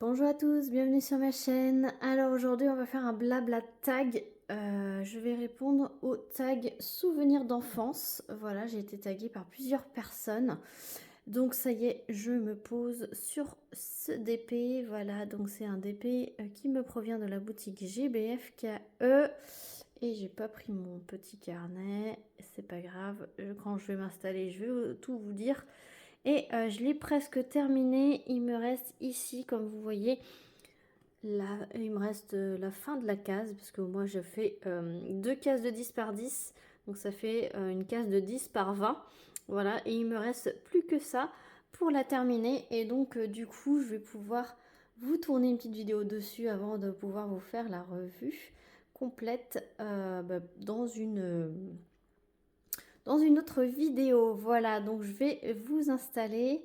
Bonjour à tous, bienvenue sur ma chaîne. Alors aujourd'hui on va faire un blabla tag. Je vais répondre au tag souvenirs d'enfance. Voilà, j'ai été taguée par plusieurs personnes. Donc ça y est, je me pose sur ce DP. Voilà, donc c'est un DP qui me provient de la boutique GBFKE. Et j'ai pas pris mon petit carnet, c'est pas grave. Quand je vais m'installer, je vais tout vous dire. Et je l'ai presque terminé. Il me reste ici, comme vous voyez, il me reste la fin de la case, parce que moi je fais deux cases de 10 par 10, donc ça fait une case de 10 par 20. Voilà, et il me reste plus que ça pour la terminer. Et donc du coup, je vais pouvoir vous tourner une petite vidéo dessus avant de pouvoir vous faire la revue complète dans une autre vidéo. Voilà, donc je vais vous installer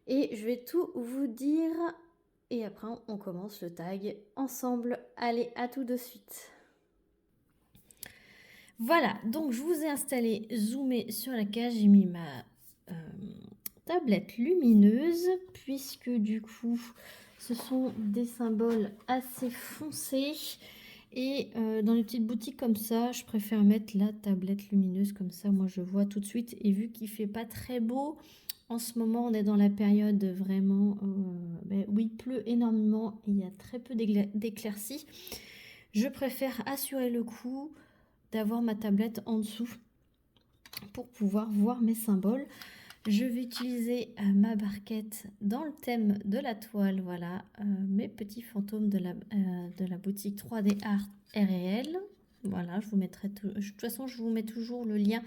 et je vais tout vous dire. Et après, on commence le tag ensemble. Allez, à tout de suite. Voilà, donc je vous ai installé, zoomé sur la cage. J'ai mis ma tablette lumineuse, puisque du coup, ce sont des symboles assez foncés. Et dans les petites boutiques comme ça, je préfère mettre la tablette lumineuse comme ça. Moi, je vois tout de suite. Et vu qu'il fait pas très beau, en ce moment, on est dans la période vraiment où il pleut énormément et il y a très peu d'éclaircies. Je préfère assurer le coup d'avoir ma tablette en dessous pour pouvoir voir mes symboles. Je vais utiliser ma barquette dans le thème de la toile. Voilà, mes petits fantômes de la boutique 3D Art RL. Voilà, je vous mettrai de toute façon, je vous mets toujours le lien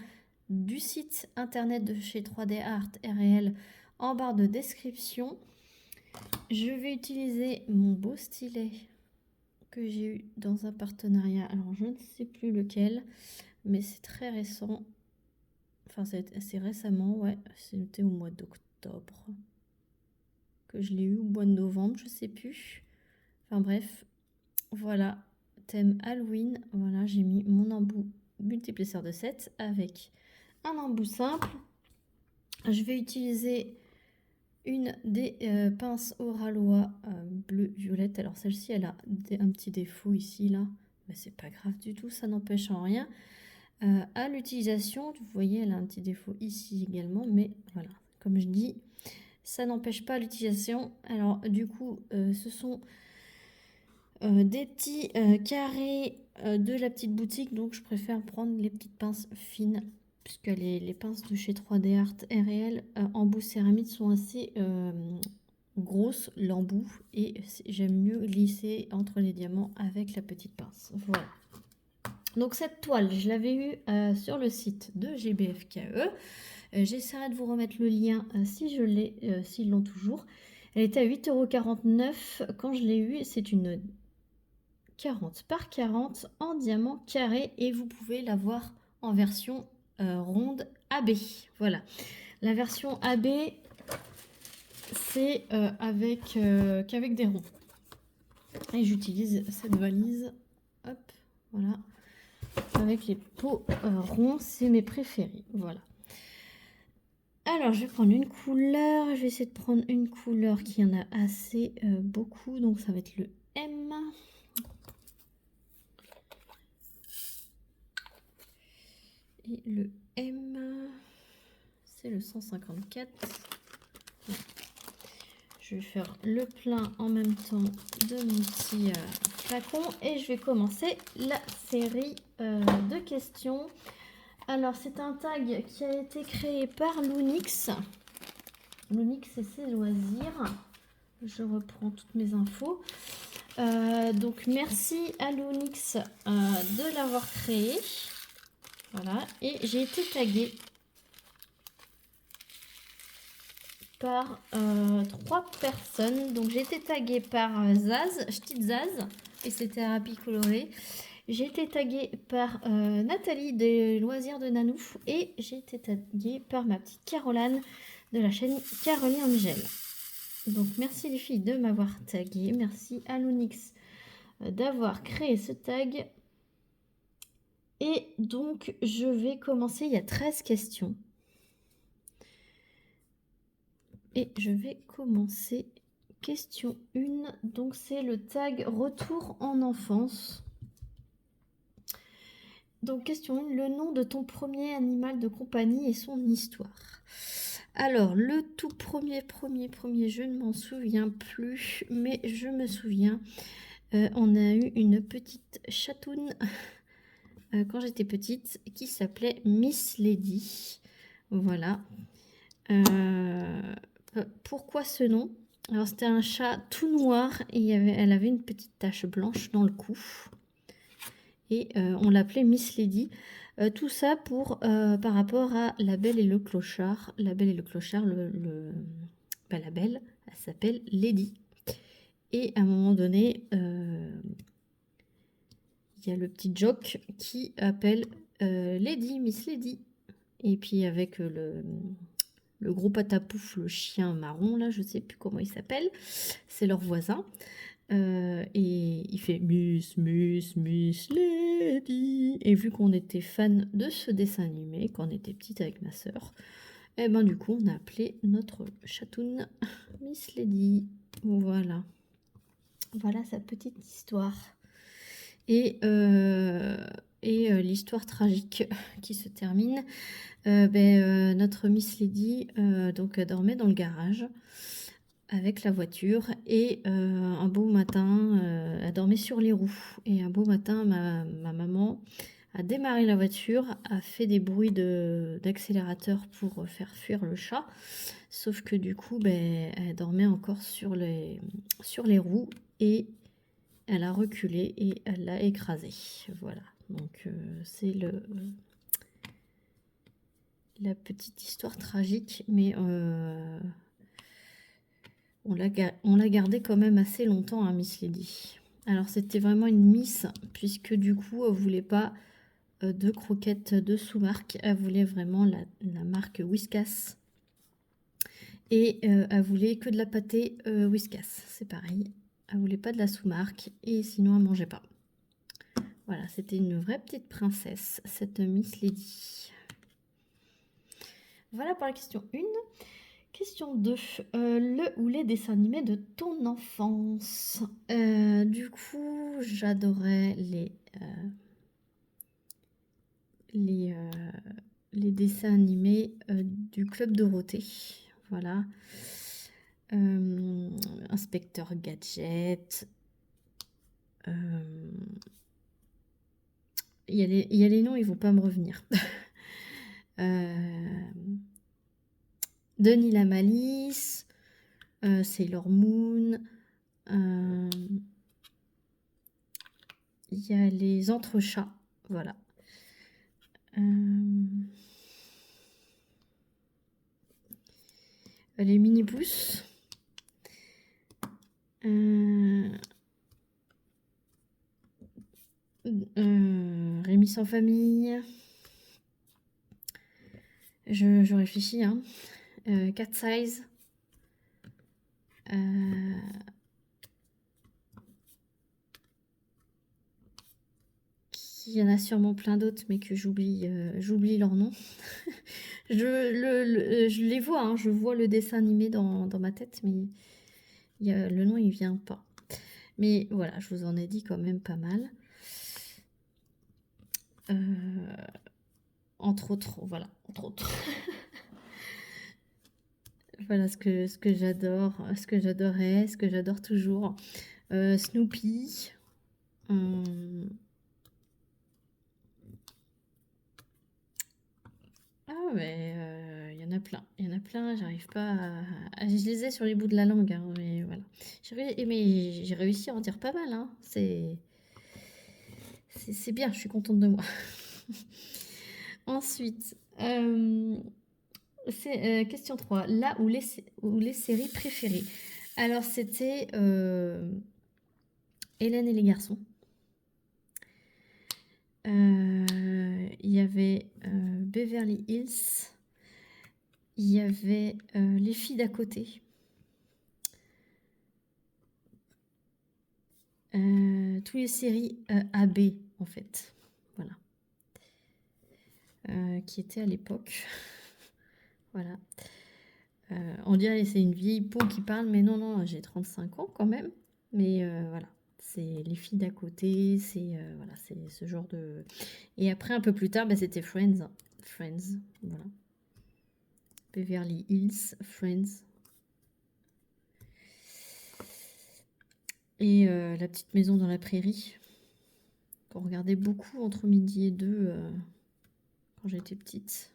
du site internet de chez 3D Art RL en barre de description. Je vais utiliser mon beau stylet que j'ai eu dans un partenariat. Alors, je ne sais plus lequel, mais c'est très récent. Enfin, c'est récemment, ouais. C'était au mois d'octobre que je l'ai eu, au mois de novembre, je sais plus. Enfin bref, voilà, thème Halloween. Voilà, j'ai mis mon embout multiplesseur de 7 avec un embout simple. Je vais utiliser une des pinces Oralois bleu-violette. Alors celle-ci, elle a un petit défaut ici, là. Mais c'est pas grave du tout, ça n'empêche en rien. À l'utilisation, vous voyez, elle a un petit défaut ici également. Mais voilà, comme je dis, ça n'empêche pas l'utilisation. Alors du coup, ce sont des petits carrés de la petite boutique. Donc je préfère prendre les petites pinces fines, puisque les pinces de chez 3D Art RL embout céramique sont assez grosses, l'embout, et j'aime mieux glisser entre les diamants avec la petite pince. Voilà. Donc cette toile, je l'avais eue sur le site de GBFKE. J'essaierai de vous remettre le lien si je l'ai, s'ils l'ont toujours. Elle était à 8,49 € quand je l'ai eue. C'est une 40 par 40 en diamant carré et vous pouvez l'avoir en version ronde AB. Voilà. La version AB, c'est qu'avec des ronds. Et j'utilise cette valise. Hop, voilà. Avec les pots ronds, c'est mes préférés. Voilà. Alors, je vais prendre une couleur. Je vais essayer de prendre une couleur qui en a assez beaucoup. Donc, ça va être le M. Et le M, c'est le 154. Je vais faire le plein en même temps de mon petit flacon. Et je vais commencer la série de questions. Alors, c'est un tag qui a été créé par Loonix. Loonix et ses loisirs. Je reprends toutes mes infos. Donc, merci à Loonix de l'avoir créé. Voilà. Et j'ai été taguée par 3 personnes. Donc, j'ai été taguée par Zaz, Ch'tite Zaz, et c'était Happy Coloré. J'ai été taguée par Nathalie des Loisirs de Nanou et j'ai été taguée par ma petite Caroline de la chaîne Caroline Angel. Donc merci les filles de m'avoir taguée. Merci à Loonix d'avoir créé ce tag. Et donc je vais commencer. Il y a 13 questions. Et je vais commencer question 1, donc c'est le tag retour en enfance. Donc question 1, le nom de ton premier animal de compagnie et son histoire. Alors le tout premier, je ne m'en souviens plus, mais je me souviens, on a eu une petite chatoune quand j'étais petite qui s'appelait Miss Lady. Voilà. Pourquoi ce nom? Alors c'était un chat tout noir et elle avait une petite tache blanche dans le cou. Et on l'appelait Miss Lady. Tout ça par rapport à La Belle et le Clochard. La Belle et le Clochard, la Belle, elle s'appelle Lady. Et à un moment donné, il y a le petit jock qui appelle Lady, Miss Lady. Et puis avec le gros patapouf, le chien marron, là, je sais plus comment il s'appelle, c'est leur voisin. Et il fait Miss Lady. Et vu qu'on était fan de ce dessin animé, quand on était petite avec ma sœur, et ben du coup on a appelé notre chatoune Miss Lady. Voilà. Voilà sa petite histoire. Et l'histoire tragique qui se termine. Notre Miss Lady donc dormait dans le garage avec la voiture et un beau matin, elle dormait sur les roues et un beau matin, ma maman a démarré la voiture, a fait des bruits d'accélérateur pour faire fuir le chat, sauf que du coup, elle dormait encore sur les roues et elle a reculé et elle l'a écrasé. Voilà, donc c'est la petite histoire tragique, mais on l'a gardée quand même assez longtemps, hein, Miss Lady. Alors c'était vraiment une Miss, puisque du coup, elle voulait pas de croquettes de sous-marque, elle voulait vraiment la marque Whiskas. Et elle voulait que de la pâtée Whiskas, c'est pareil. Elle voulait pas de la sous-marque, et sinon elle mangeait pas. Voilà, c'était une vraie petite princesse, cette Miss Lady. Voilà pour la question 1. Question 2. Le ou les dessins animés de ton enfance. Du coup, j'adorais les dessins animés du Club Dorothée. Voilà. Inspecteur Gadget. Il y a les noms, ils vont pas me revenir. Denis la Malice, Sailor Moon, il y a les Entrechats, voilà. Les Mini-Pouces. Rémi sans famille. Je réfléchis, hein. Cat Size. Il y en a sûrement plein d'autres, mais que j'oublie leur nom. Je les vois, hein, je vois le dessin animé dans ma tête, mais le nom il vient pas. Mais voilà, je vous en ai dit quand même pas mal. Entre autres, voilà, entre autres. Voilà ce que j'adore, ce que j'adorais, ce que j'adore toujours. Snoopy. Ah mais il y en a plein, j'arrive pas je les ai sur les bouts de la langue, hein, mais voilà. J'ai réussi à en dire pas mal, hein. C'est bien, je suis contente de moi. Ensuite, c'est question 3. Là où les séries préférées. Alors c'était Hélène et les garçons. Il y avait Beverly Hills. Il y avait Les filles d'à côté. Toutes les séries AB en fait. Voilà. Qui étaient à l'époque. Voilà. On dirait que c'est une vieille peau qui parle, mais non, non, j'ai 35 ans quand même. Mais voilà, c'est les filles d'à côté, c'est voilà, c'est ce genre de... Et après, un peu plus tard, bah, c'était Friends. Friends, voilà. Beverly Hills, Friends. Et La petite maison dans la prairie, qu'on regardait beaucoup entre midi et 2 quand j'étais petite.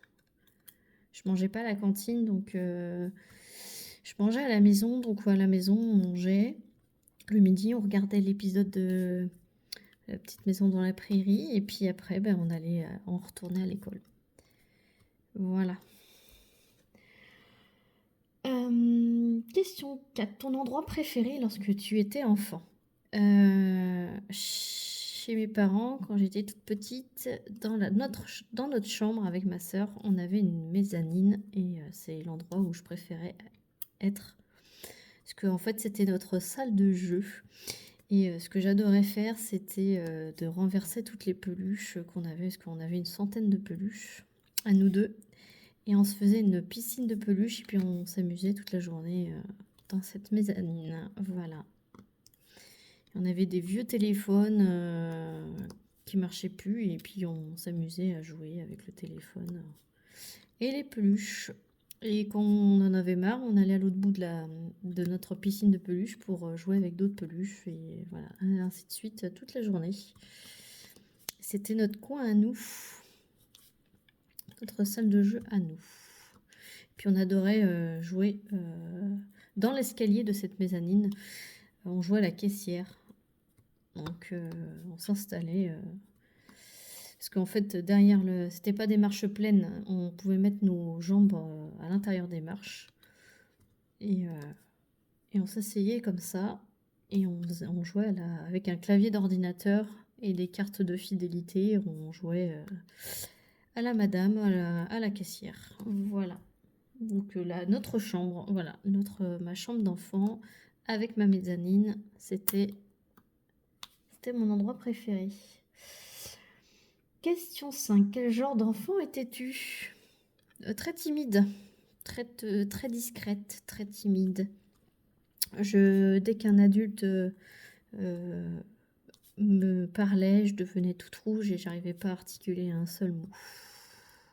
Je mangeais pas à la cantine, donc je mangeais à la maison. Donc à la maison, on mangeait. Le midi, on regardait l'épisode de La petite maison dans la prairie. Et puis après, ben, on retournait à l'école. Voilà. Question 4. Ton endroit préféré lorsque tu étais enfant? Chez mes parents, quand j'étais toute petite, dans notre chambre avec ma sœur, on avait une mezzanine et c'est l'endroit où je préférais être. Parce qu'en fait, c'était notre salle de jeu. Et ce que j'adorais faire, c'était de renverser toutes les peluches qu'on avait, parce qu'on avait une centaine de peluches, à nous deux. Et on se faisait une piscine de peluches, et puis on s'amusait toute la journée dans cette mezzanine. Voilà. On avait des vieux téléphones qui marchaient plus, et puis on s'amusait à jouer avec le téléphone et les peluches. Et quand on en avait marre, on allait à l'autre bout de notre piscine de peluches pour jouer avec d'autres peluches. Et voilà, ainsi de suite toute la journée. C'était notre coin à nous, notre salle de jeu à nous. Puis on adorait jouer dans l'escalier de cette mezzanine. On jouait à la caissière. Donc on s'installait... parce qu'en fait, derrière c'était pas des marches pleines, on pouvait mettre nos jambes à l'intérieur des marches. Et on s'asseyait comme ça, et on jouait avec un clavier d'ordinateur et des cartes de fidélité. On jouait à la madame, à la caissière. Voilà. Donc là, notre chambre, voilà, ma chambre d'enfant avec ma mezzanine, c'était mon endroit préféré. Question 5. Quel genre d'enfant étais-tu? Très timide, très discrète, très timide. Dès qu'un adulte me parlait, je devenais toute rouge et j'arrivais pas à articuler un seul mot.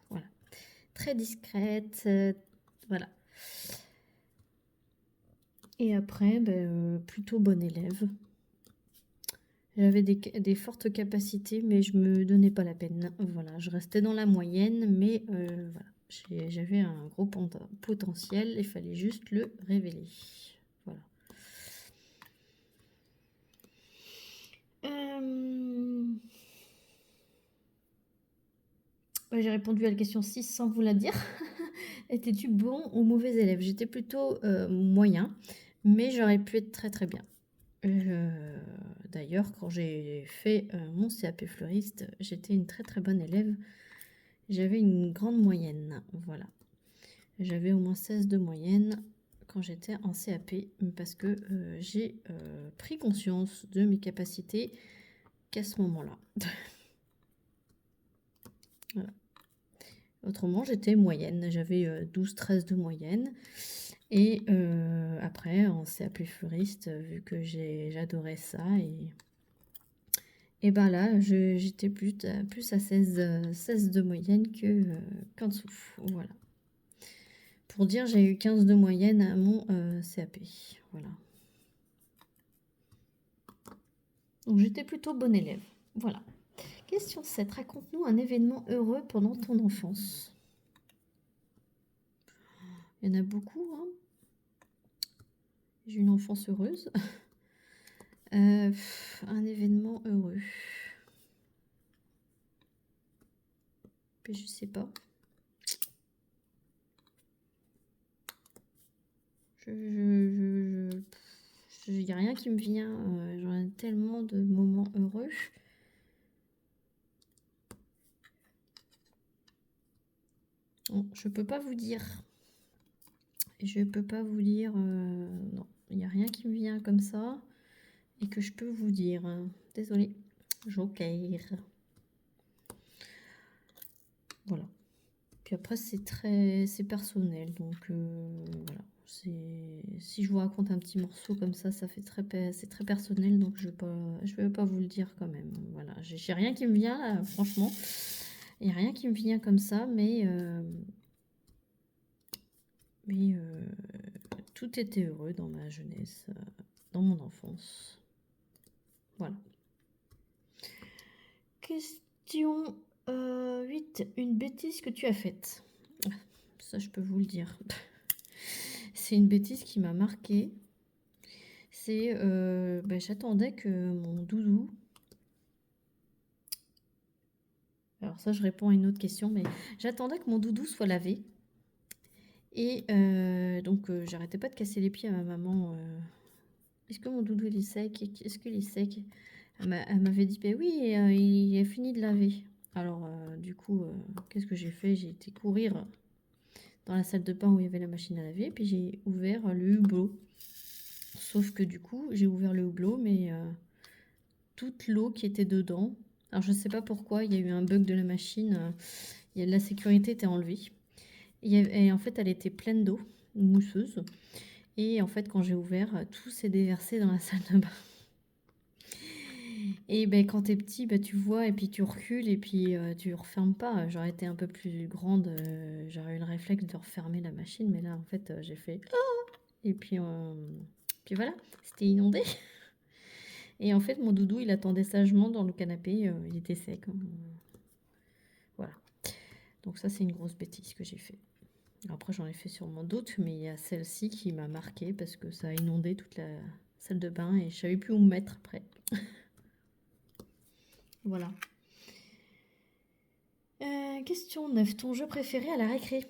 Voilà. Très discrète, voilà. Et après, plutôt bonne élève. J'avais des fortes capacités, mais je me donnais pas la peine. Voilà, je restais dans la moyenne, mais voilà, j'avais un gros potentiel, il fallait juste le révéler. Voilà. J'ai répondu à la question 6 sans vous la dire. Étais-tu bon ou mauvais élève? J'étais plutôt moyen, mais j'aurais pu être très très bien. D'ailleurs, quand j'ai fait mon CAP fleuriste, j'étais une très très bonne élève. J'avais une grande moyenne, voilà. J'avais au moins 16 de moyenne quand j'étais en CAP, parce que j'ai pris conscience de mes capacités qu'à ce moment-là. Voilà. Autrement, j'étais moyenne. J'avais 12-13 de moyenne. Et après, en CAP fleuriste, vu que j'adorais ça, et ben là, j'étais plus à 16 de moyenne qu'en dessous. Voilà. Pour dire, j'ai eu 15 de moyenne à mon CAP. Voilà. Donc j'étais plutôt bonne élève. Voilà. Question 7. Raconte-nous un événement heureux pendant ton enfance. Il y en a beaucoup, hein. J'ai une enfance heureuse. Un événement heureux. Je sais pas. Il n'y a rien qui me vient. J'en ai tellement de moments heureux. Bon, je peux pas vous dire. Je peux pas vous dire. Non, il n'y a rien qui me vient comme ça et que je peux vous dire. Désolée. Joker. Voilà. Puis après, c'est personnel. Donc voilà. Si je vous raconte un petit morceau comme ça, c'est très personnel. Donc je vais pas vous le dire quand même. Voilà. J'ai rien qui me vient là, franchement. Il n'y a rien qui me vient comme ça, mais tout était heureux dans ma jeunesse, dans mon enfance. Voilà. Question 8. Une bêtise que tu as faite. Ça, je peux vous le dire. C'est une bêtise qui m'a marquée. C'est j'attendais que mon doudou... Alors ça, je réponds à une autre question, mais j'attendais que mon doudou soit lavé. Et donc, j'arrêtais pas de casser les pieds à ma maman. Est-ce que mon doudou il est sec? Est-ce qu'il est sec? Elle m'avait dit, ben oui, il a fini de laver. Alors, du coup, qu'est-ce que j'ai fait? J'ai été courir dans la salle de bain où il y avait la machine à laver, puis j'ai ouvert le hublot. Sauf que du coup, j'ai ouvert le hublot, mais toute l'eau qui était dedans, alors je sais pas pourquoi, il y a eu un bug de la machine, la sécurité était enlevée. Et en fait, elle était pleine d'eau, mousseuse. Et en fait, quand j'ai ouvert, tout s'est déversé dans la salle de bain. Et ben, quand t'es petit, ben, tu vois, et puis tu recules, et puis tu refermes pas. J'aurais été un peu plus grande, j'aurais eu le réflexe de refermer la machine, mais là, en fait, j'ai fait ah. Et puis voilà, c'était inondé. Et en fait, mon doudou, il attendait sagement dans le canapé, il était sec. Voilà. Donc ça, c'est une grosse bêtise que j'ai fait. Après, j'en ai fait sûrement d'autres, mais il y a celle-ci qui m'a marquée parce que ça a inondé toute la salle de bain et je savais plus où me mettre après. Voilà. Question 9. Ton jeu préféré à la récré?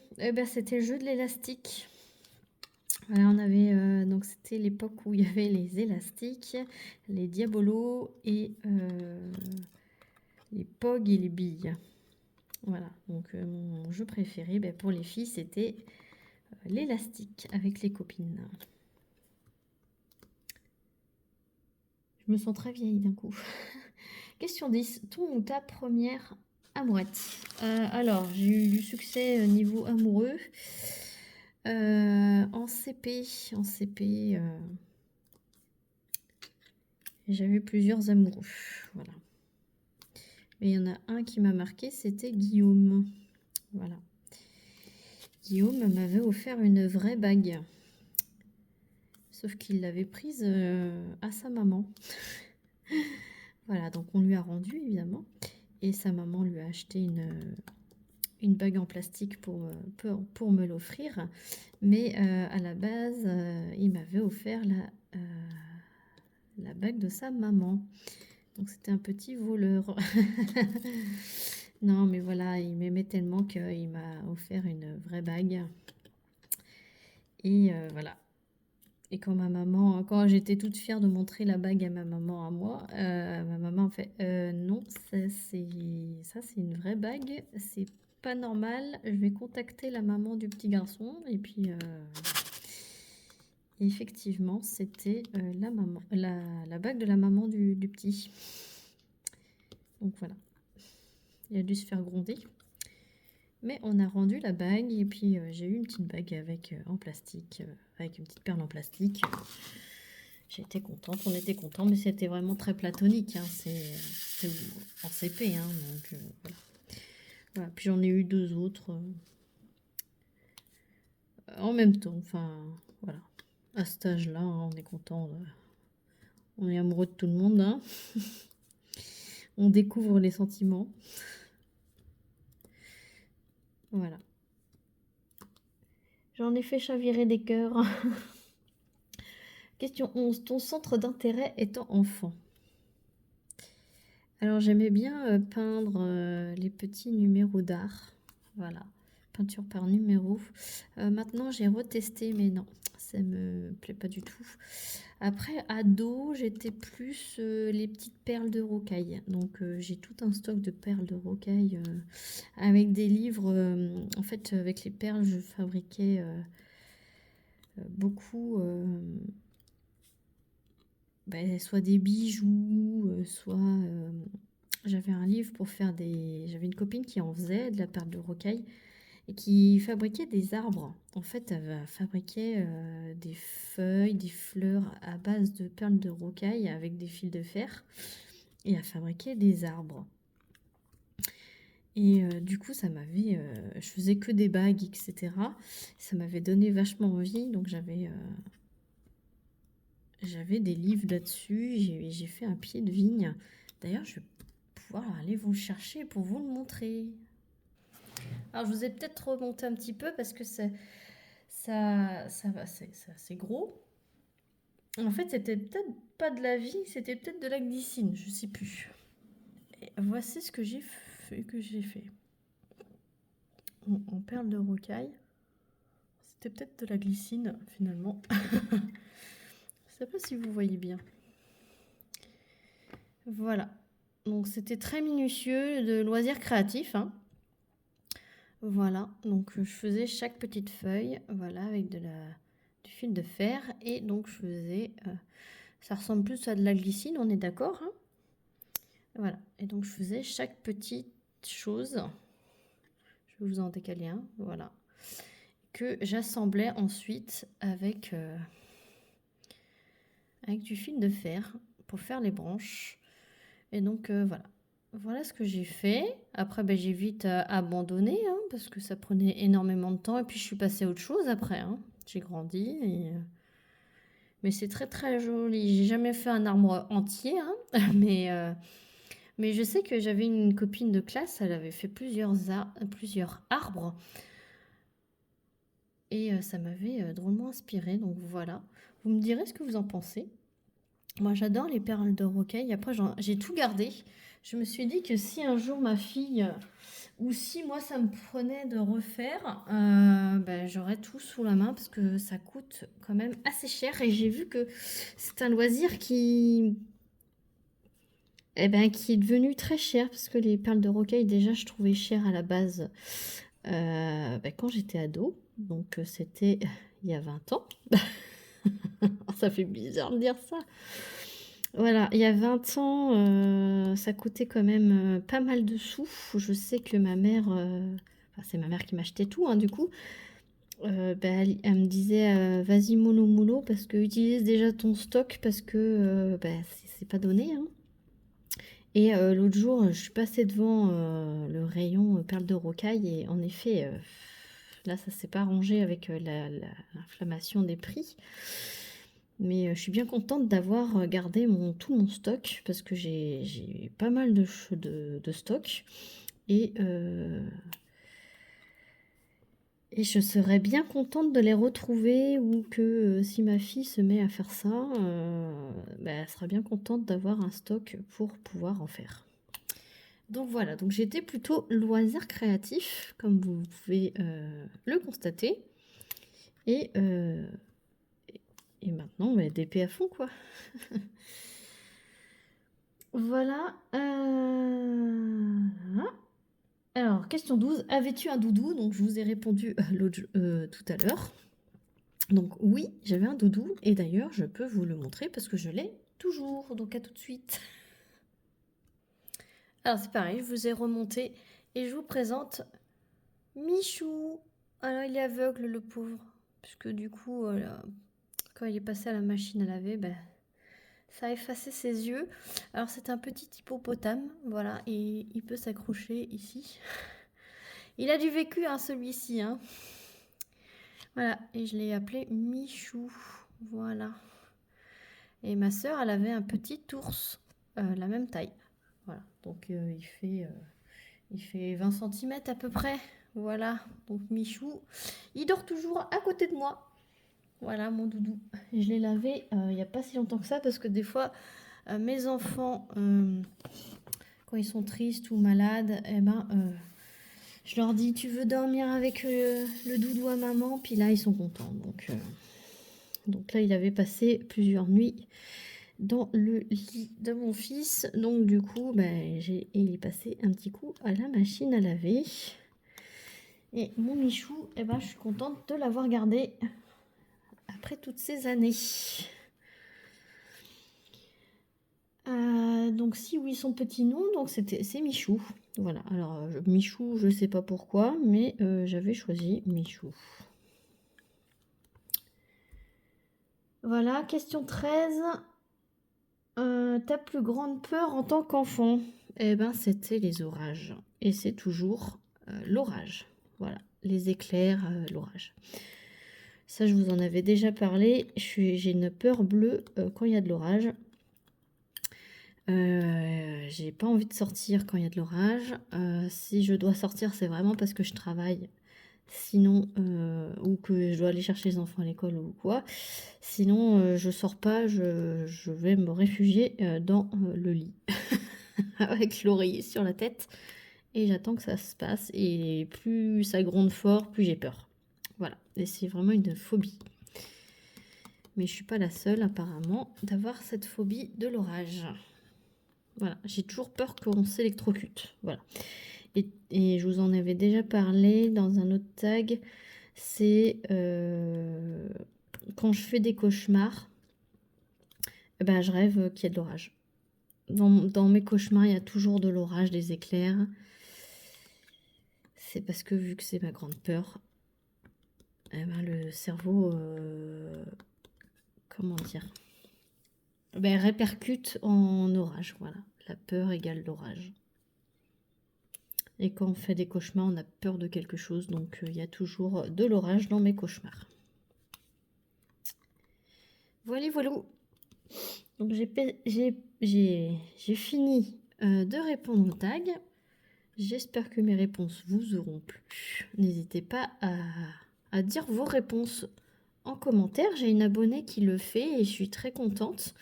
C'était le jeu de l'élastique. Voilà, on avait donc c'était l'époque où il y avait les élastiques, les diabolos et les pogs et les billes. Voilà, donc mon jeu préféré pour les filles, c'était l'élastique avec les copines. Je me sens très vieille d'un coup. Question 10. Ton ou ta première amourette? Alors, j'ai eu du succès niveau amoureux. En CP, j'avais eu plusieurs amoureux. Voilà. Mais il y en a un qui m'a marqué, c'était Guillaume. Voilà. Guillaume m'avait offert une vraie bague. Sauf qu'il l'avait prise à sa maman. Voilà, donc on lui a rendu évidemment. Et sa maman lui a acheté une bague en plastique pour me l'offrir. Mais à la base, il m'avait offert la bague de sa maman. Donc c'était un petit voleur. Non, mais voilà, il m'aimait tellement qu'il m'a offert une vraie bague. Et voilà. Et quand j'étais toute fière de montrer la bague à ma maman, à moi, ma maman a fait non, ça c'est une vraie bague, c'est pas normal, je vais contacter la maman du petit garçon. Et puis effectivement, c'était la bague de la maman du petit. Donc voilà, il a dû se faire gronder. Mais on a rendu la bague et puis j'ai eu une petite bague en plastique, avec une petite perle en plastique. J'étais contente, on était contents, mais c'était vraiment très platonique. Hein. C'était en CP, hein, donc voilà. Puis j'en ai eu deux autres en même temps. Enfin, voilà. À cet âge-là, hein, on est content. On est amoureux de tout le monde. Hein. On découvre les sentiments. Voilà. J'en ai fait chavirer des cœurs. Question 11. Ton centre d'intérêt étant enfant? Alors j'aimais bien peindre les petits numéros d'art. Voilà, peinture par numéro. Maintenant j'ai retesté, mais non, ça me plaît pas du tout. Après, ado, j'étais plus les petites perles de rocaille. Donc j'ai tout un stock de perles de rocaille avec des livres. En fait, avec les perles, je fabriquais beaucoup... soit des bijoux, soit j'avais un livre pour faire j'avais une copine qui en faisait de la perle de rocaille et qui fabriquait des arbres. En fait, elle fabriquait des feuilles, des fleurs à base de perles de rocaille avec des fils de fer et elle fabriquait des arbres. Et du coup, ça m'avait... je faisais que des bagues, etc. Ça m'avait donné vachement envie, donc j'avais des livres là-dessus. J'ai fait un pied de vigne. D'ailleurs, je vais pouvoir aller vous le chercher pour vous le montrer. Alors, je vous ai peut-être remonté un petit peu parce que ça va, c'est assez gros. En fait, c'était peut-être pas de la vigne, c'était peut-être de la glycine, je sais plus. Et voici ce que j'ai fait. En perles de rocaille. C'était peut-être de la glycine, finalement. Je sais pas si vous voyez bien. Voilà. Donc, c'était très minutieux, de loisirs créatifs, hein. Voilà. Donc, je faisais chaque petite feuille, voilà, avec du fil de fer. Et donc, je faisais... ça ressemble plus à de la glycine, on est d'accord, hein. Voilà. Et donc, je faisais chaque petite chose. Je vais vous en décaler un. Voilà. Que j'assemblais ensuite avec du fil de fer pour faire les branches. Et donc, voilà. Voilà ce que j'ai fait. Après, ben, j'ai vite abandonné, hein, parce que ça prenait énormément de temps. Et puis, je suis passée à autre chose après, hein. J'ai grandi. Mais c'est très, très joli. J'ai jamais fait un arbre entier, hein, mais je sais que j'avais une copine de classe. Elle avait fait plusieurs arbres. Et ça m'avait drôlement inspirée. Donc, voilà. Vous me direz ce que vous en pensez. Moi, j'adore les perles de rocaille. Après, j'ai tout gardé. Je me suis dit que si un jour ma fille, ou si moi ça me prenait de refaire, ben, j'aurais tout sous la main parce que ça coûte quand même assez cher. Et j'ai vu que c'est un loisir qui est devenu très cher parce que les perles de rocaille, déjà, je trouvais cher à la base quand j'étais ado. Donc, c'était il y a 20 ans. Ça fait bizarre de dire ça. Voilà, il y a 20 ans, ça coûtait quand même pas mal de sous. Je sais que ma mère, c'est ma mère qui m'achetait tout, hein, du coup, elle me disait vas-y mollo mollo parce que utilise déjà ton stock parce que c'est pas donné, hein. Et l'autre jour, je suis passée devant le rayon perles de rocaille et en effet, là, ça s'est pas arrangé avec l'inflammation des prix. Mais je suis bien contente d'avoir gardé tout mon stock parce que j'ai pas mal de stock. Et, et je serais bien contente de les retrouver ou que si ma fille se met à faire ça, elle sera bien contente d'avoir un stock pour pouvoir en faire. Donc voilà, donc j'étais plutôt loisir créatif, comme vous pouvez le constater. Et maintenant, DP à fond, quoi. Voilà. Alors, question 12. Avais-tu un doudou? Donc, je vous ai répondu tout à l'heure. Donc, oui, j'avais un doudou. Et d'ailleurs, je peux vous le montrer parce que je l'ai toujours. Donc, à tout de suite. Alors, c'est pareil, je vous ai remonté et je vous présente Michou. Alors, il est aveugle, le pauvre. Puisque du coup, quand il est passé à la machine à laver, ça a effacé ses yeux. Alors, c'est un petit hippopotame. Voilà, et il peut s'accrocher ici. Il a du vécu, hein, celui-ci. Hein. Voilà, et je l'ai appelé Michou. Voilà. Et ma sœur, elle avait un petit ours, la même taille. Voilà, donc il fait 20 cm à peu près. Voilà, donc Michou, il dort toujours à côté de moi. Voilà mon doudou. Et je l'ai lavé il n'y a pas si longtemps que ça parce que des fois, mes enfants, quand ils sont tristes ou malades, je leur dis tu veux dormir avec le doudou à maman, puis là ils sont contents. Donc là il avait passé plusieurs nuits dans le lit de mon fils. Donc du coup il est passé un petit coup à la machine à laver. Et mon Michou, je suis contente de l'avoir gardé après toutes ces années. Donc Donc si oui, son petit nom, donc c'est Michou. Voilà, alors Michou, je sais pas pourquoi, mais j'avais choisi Michou. Voilà, question 13. Ta plus grande peur en tant qu'enfant? Eh ben, c'était les orages. Et c'est toujours l'orage. Voilà, les éclairs, l'orage. Ça, je vous en avais déjà parlé. J'ai une peur bleue quand il y a de l'orage. J'ai pas envie de sortir quand il y a de l'orage. Si je dois sortir, c'est vraiment parce que je travaille. Sinon, ou que je dois aller chercher les enfants à l'école ou quoi. Sinon, je sors pas, je vais me réfugier dans le lit. Avec l'oreiller sur la tête. Et j'attends que ça se passe. Et plus ça gronde fort, plus j'ai peur. Voilà. Et c'est vraiment une phobie. Mais je suis pas la seule, apparemment, d'avoir cette phobie de l'orage. Voilà. J'ai toujours peur qu'on s'électrocute. Voilà. Et je vous en avais déjà parlé dans un autre tag. C'est quand je fais des cauchemars, ben, je rêve qu'il y a de l'orage. Dans mes cauchemars, il y a toujours de l'orage, des éclairs. C'est parce que vu que c'est ma grande peur, eh ben, le cerveau, comment dire, ben, répercute en orage. Voilà, la peur égale l'orage. Et quand on fait des cauchemars, on a peur de quelque chose, donc il y a toujours de l'orage dans mes cauchemars. Voilà, voilà. Donc j'ai fini de répondre au tag. J'espère que mes réponses vous auront plu. N'hésitez pas à dire vos réponses en commentaire. J'ai une abonnée qui le fait et je suis très contente.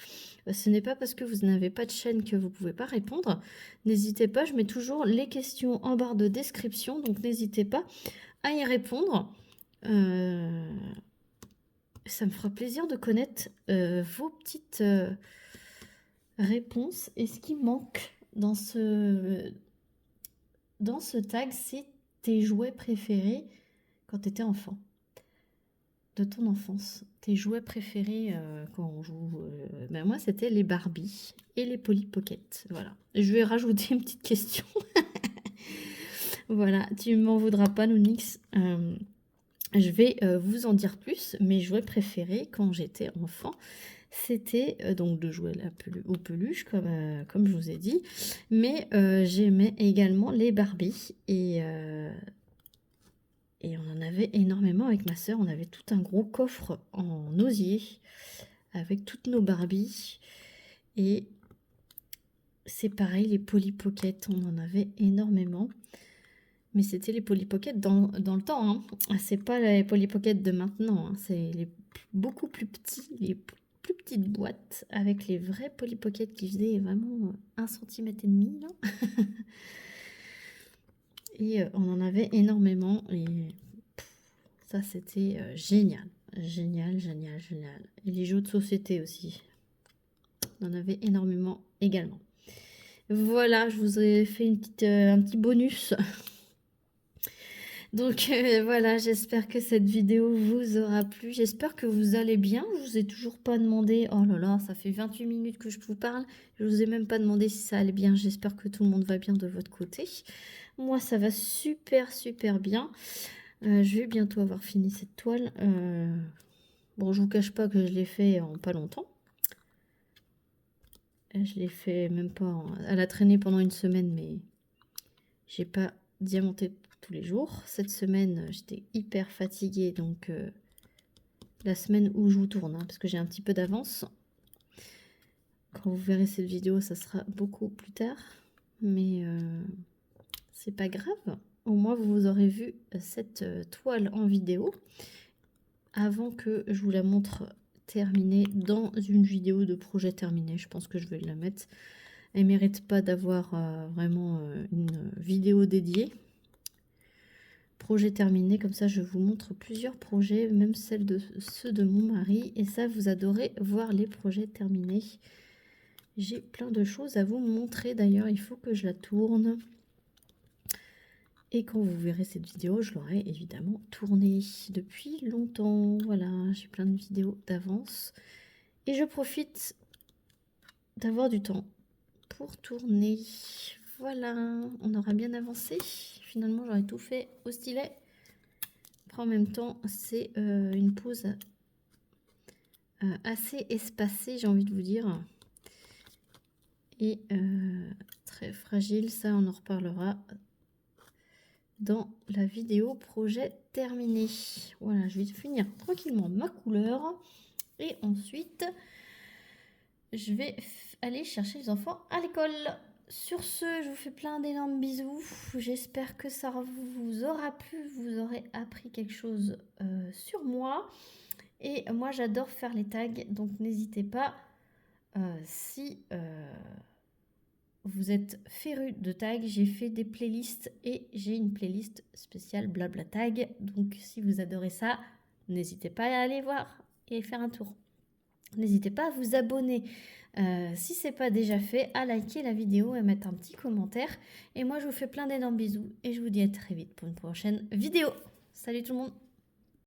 Ce n'est pas parce que vous n'avez pas de chaîne que vous ne pouvez pas répondre. N'hésitez pas, je mets toujours les questions en barre de description, donc n'hésitez pas à y répondre. Ça me fera plaisir de connaître vos petites réponses. Et ce qui manque dans ce tag, c'est tes jouets préférés quand tu étais enfant. De ton enfance. Tes jouets préférés quand on joue. Ben moi, c'était les Barbie et les Polly Pocket. Voilà. Je vais rajouter une petite question. Voilà, tu m'en voudras pas, Nounix. Je vais vous en dire plus. Mes jouets préférés quand j'étais enfant, c'était donc de jouer aux peluches, comme je vous ai dit. Mais j'aimais également les Barbie. Et on en avait énormément avec ma sœur. On avait tout un gros coffre en osier avec toutes nos Barbies. Et c'est pareil, les Polly Pocket, on en avait énormément. Mais c'était les Polly Pocket dans le temps. Hein. C'est pas les Polly Pocket de maintenant. Hein. C'est beaucoup plus petits, les plus petites boîtes avec les vrais Polly Pocket qui faisaient vraiment 1,5 cm. Et on en avait énormément. Et ça, c'était génial. Génial, génial, génial. Et les jeux de société aussi. On en avait énormément également. Voilà, je vous ai fait un petit bonus. Donc voilà, j'espère que cette vidéo vous aura plu. J'espère que vous allez bien. Je vous ai toujours pas demandé. Oh là là, ça fait 28 minutes que je vous parle. Je vous ai même pas demandé si ça allait bien. J'espère que tout le monde va bien de votre côté. Moi, ça va super, super bien. Je vais bientôt avoir fini cette toile. Bon, je vous cache pas que je l'ai fait en pas longtemps. Je l'ai fait même pas à la traînée pendant une semaine, mais j'ai pas diamanté tous les jours. Cette semaine, j'étais hyper fatiguée, donc la semaine où je vous tourne, hein, parce que j'ai un petit peu d'avance. Quand vous verrez cette vidéo, ça sera beaucoup plus tard, mais c'est pas grave. Au moins, vous aurez vu cette toile en vidéo avant que je vous la montre terminée dans une vidéo de projet terminé. Je pense que je vais la mettre. Elle mérite pas d'avoir vraiment une vidéo dédiée. Projet terminé, comme ça je vous montre plusieurs projets, même ceux de mon mari. Et ça, vous adorez voir les projets terminés. J'ai plein de choses à vous montrer. D'ailleurs, il faut que je la tourne. Et quand vous verrez cette vidéo, je l'aurai évidemment tournée depuis longtemps. Voilà, j'ai plein de vidéos d'avance. Et je profite d'avoir du temps pour tourner. Voilà, on aura bien avancé. Finalement, j'aurais tout fait au stylet. Après, en même temps, c'est une pose assez espacée, j'ai envie de vous dire. Et très fragile, ça on en reparlera dans la vidéo projet terminé. Voilà, je vais finir tranquillement ma couleur et ensuite je vais aller chercher les enfants à l'école. Sur ce, je vous fais plein d'énormes bisous. J'espère que ça vous aura plu, vous aurez appris quelque chose sur moi. Et moi, j'adore faire les tags, donc n'hésitez pas si vous êtes féru de tags, j'ai fait des playlists et j'ai une playlist spéciale blabla tag. Donc si vous adorez ça, n'hésitez pas à aller voir et faire un tour. N'hésitez pas à vous abonner si ce n'est pas déjà fait, à liker la vidéo et à mettre un petit commentaire. Et moi je vous fais plein d'énormes bisous et je vous dis à très vite pour une prochaine vidéo. Salut tout le monde!